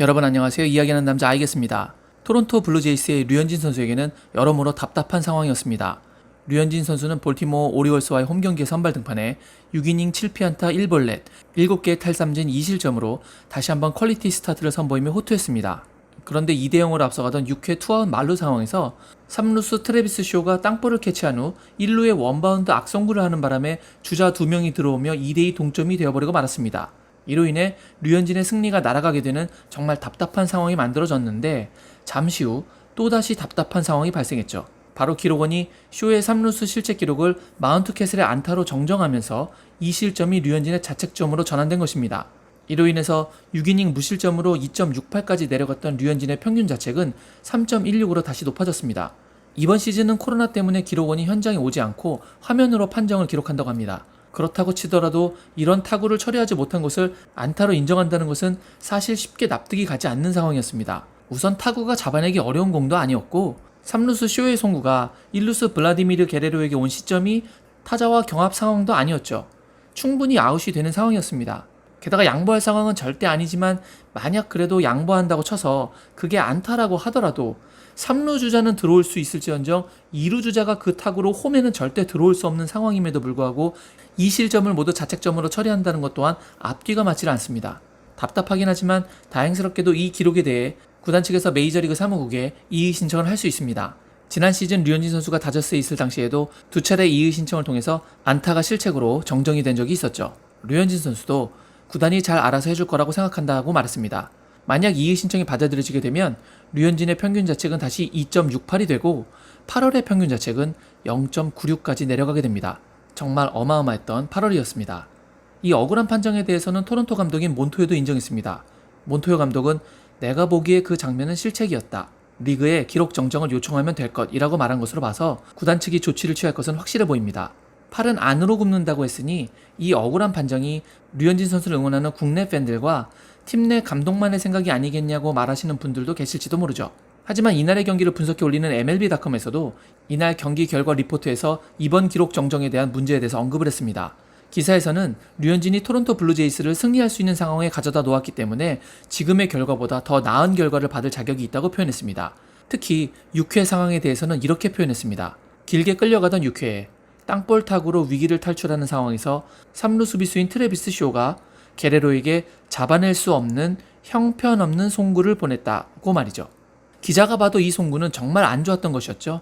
여러분 안녕하세요. 이야기하는 남자 아이겠습니다. 토론토 블루제이스의 류현진 선수에게는 여러모로 답답한 상황이었습니다. 류현진 선수는 볼티모어 오리올스와의 홈경기에 선발 등판해 6이닝 7피안타 1볼넷, 7개의 탈삼진 2실점으로 다시 한번 퀄리티 스타트를 선보이며 호투했습니다. 그런데 2대0으로 앞서가던 6회 투아웃 만루 상황에서 3루수 트래비스 쇼가 땅볼을 캐치한 후 1루에 원바운드 악성구를 하는 바람에 주자 2명이 들어오며 2대2 동점이 되어버리고 말았습니다. 이로 인해 류현진의 승리가 날아가게 되는 정말 답답한 상황이 만들어졌는데 잠시 후 또다시 답답한 상황이 발생했죠. 바로 기록원이 쇼의 3루수 실책 기록을 마운트 캐슬의 안타로 정정하면서 이 실점이 류현진의 자책점으로 전환된 것입니다. 이로 인해서 6이닝 무실점으로 2.68까지 내려갔던 류현진의 평균 자책은 3.16으로 다시 높아졌습니다. 이번 시즌은 코로나 때문에 기록원이 현장에 오지 않고 화면으로 판정을 기록한다고 합니다. 그렇다고 치더라도 이런 타구를 처리하지 못한 것을 안타로 인정한다는 것은 사실 쉽게 납득이 가지 않는 상황이었습니다. 우선 타구가 잡아내기 어려운 공도 아니었고 3루수 쇼의 송구가 1루수 블라디미르 게레로에게 온 시점이 타자와 경합 상황도 아니었죠. 충분히 아웃이 되는 상황이었습니다. 게다가 양보할 상황은 절대 아니지만 만약 그래도 양보한다고 쳐서 그게 안타라고 하더라도 3루 주자는 들어올 수 있을지언정 2루 주자가 그 타구로 홈에는 절대 들어올 수 없는 상황임에도 불구하고 이 실점을 모두 자책점으로 처리한다는 것 또한 앞뒤가 맞질 않습니다. 답답하긴 하지만 다행스럽게도 이 기록에 대해 구단 측에서 메이저리그 사무국에 이의 신청을 할 수 있습니다. 지난 시즌 류현진 선수가 다저스에 있을 당시에도 두 차례 이의 신청을 통해서 안타가 실책으로 정정이 된 적이 있었죠. 류현진 선수도 구단이 잘 알아서 해줄 거라고 생각한다고 말했습니다. 만약 이의 신청이 받아들여지게 되면 류현진의 평균 자책은 다시 2.68이 되고 8월의 평균 자책은 0.96까지 내려가게 됩니다. 정말 어마어마했던 8월이었습니다. 이 억울한 판정에 대해서는 토론토 감독인 몬토요도 인정했습니다. 몬토요 감독은 내가 보기에 그 장면은 실책이었다. 리그에 기록 정정을 요청하면 될 것이라고 말한 것으로 봐서 구단 측이 조치를 취할 것은 확실해 보입니다. 팔은 안으로 굽는다고 했으니 이 억울한 판정이 류현진 선수를 응원하는 국내 팬들과 팀 내 감독만의 생각이 아니겠냐고 말하시는 분들도 계실지도 모르죠. 하지만 이날의 경기를 분석해 올리는 MLB.com에서도 이날 경기 결과 리포트에서 이번 기록 정정에 대한 문제에 대해서 언급을 했습니다. 기사에서는 류현진이 토론토 블루제이스를 승리할 수 있는 상황에 가져다 놓았기 때문에 지금의 결과보다 더 나은 결과를 받을 자격이 있다고 표현했습니다. 특히 6회 상황에 대해서는 이렇게 표현했습니다. 길게 끌려가던 6회에 땅볼 타구로 위기를 탈출하는 상황에서 3루 수비수인 트래비스 쇼가 게레로에게 잡아낼 수 없는 형편없는 송구를 보냈다고 말이죠. 기자가 봐도 이 송구는 정말 안 좋았던 것이었죠.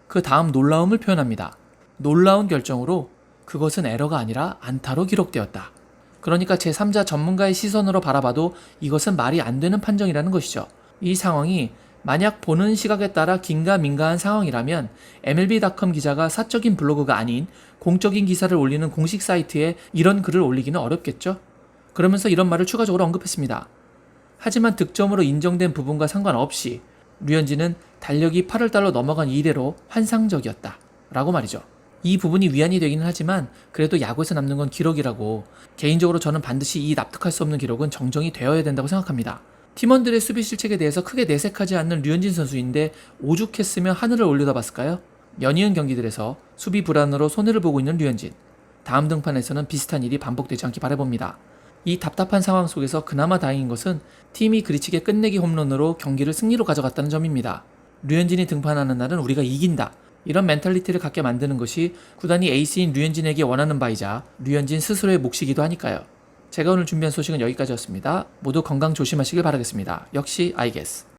그 다음 놀라움을 표현합니다. 놀라운 결정으로 그것은 에러가 아니라 안타로 기록되었다. 그러니까 제3자 전문가의 시선으로 바라봐도 이것은 말이 안 되는 판정이라는 것이죠. 이 상황이 만약 보는 시각에 따라 긴가민가한 상황이라면 MLB.com 기자가 사적인 블로그가 아닌 공적인 기사를 올리는 공식 사이트에 이런 글을 올리기는 어렵겠죠? 그러면서 이런 말을 추가적으로 언급했습니다. 하지만 득점으로 인정된 부분과 상관없이 류현진은 달력이 8월달로 넘어간 이래로 환상적이었다. 라고 말이죠. 이 부분이 위안이 되기는 하지만 그래도 야구에서 남는 건 기록이라고 개인적으로 저는 반드시 이 납득할 수 없는 기록은 정정이 되어야 된다고 생각합니다. 팀원들의 수비 실책에 대해서 크게 내색하지 않는 류현진 선수인데 오죽했으면 하늘을 올려다봤을까요? 연이은 경기들에서 수비 불안으로 손해를 보고 있는 류현진. 다음 등판에서는 비슷한 일이 반복되지 않기 바라봅니다. 이 답답한 상황 속에서 그나마 다행인 것은 팀이 그리치게 끝내기 홈런으로 경기를 승리로 가져갔다는 점입니다. 류현진이 등판하는 날은 우리가 이긴다. 이런 멘탈리티를 갖게 만드는 것이 구단이 에이스인 류현진에게 원하는 바이자 류현진 스스로의 몫이기도 하니까요. 제가 오늘 준비한 소식은 여기까지였습니다. 모두 건강 조심하시길 바라겠습니다. 역시 I guess.